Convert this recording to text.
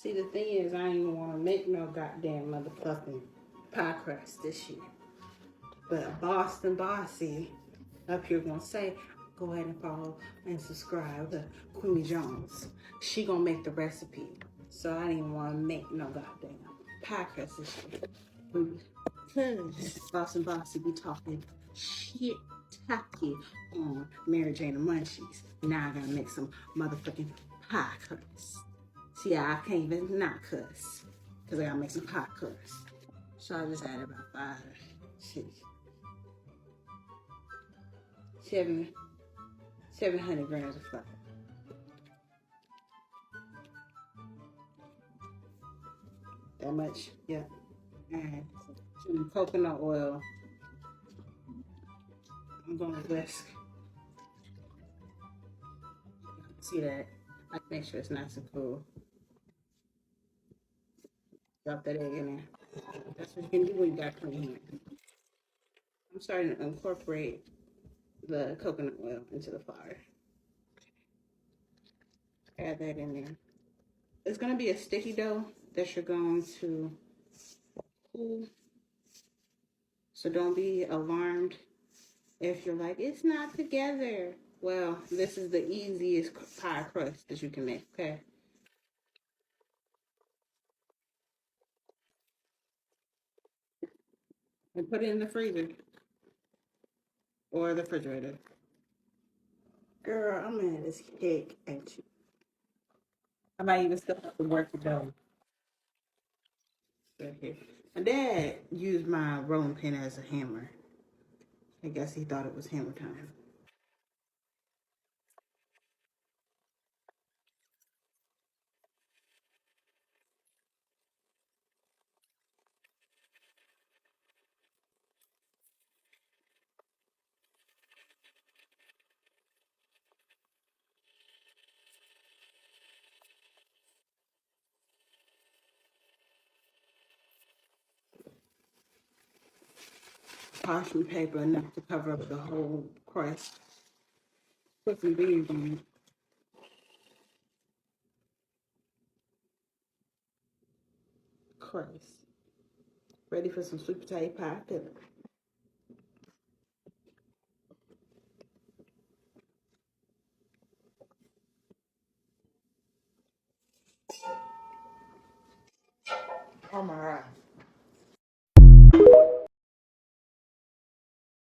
See, the thing is, I ain't even want to make no goddamn motherfucking pie crust this year. But Boston Bossy up here gonna say, go ahead and follow and subscribe to Queemie Jones. She gonna make the recipe. So I didn't even want to make no goddamn pie crust this year. Because Boston Bossy be talking shit tacky on Mary Jane and Munchies. Now I gotta make some motherfucking pie crust. See, I can't even not cuss. Because I gotta make some pie crust. So I just added about 700 grams of flour. That much, yeah. And some coconut oil. I'm gonna whisk. See that? I make sure it's nice and cool. Drop that egg in there. That's what you can do when you got clean hands. I'm starting to incorporate the coconut oil into the flour. Add that in there. It's gonna be a sticky dough that you're going to cool. So don't be alarmed if you're like, it's not together. Well, this is the easiest pie crust that you can make, okay? And put it in the freezer or the refrigerator. Girl, I'm mad as heck at you. I might even still have to work the dough. Right here. My dad used my rolling pin as a hammer. I guess he thought it was hammer time. Parchment paper enough to cover up the whole crust. Put some beans on it. Crust. Ready for some sweet potato pie filling.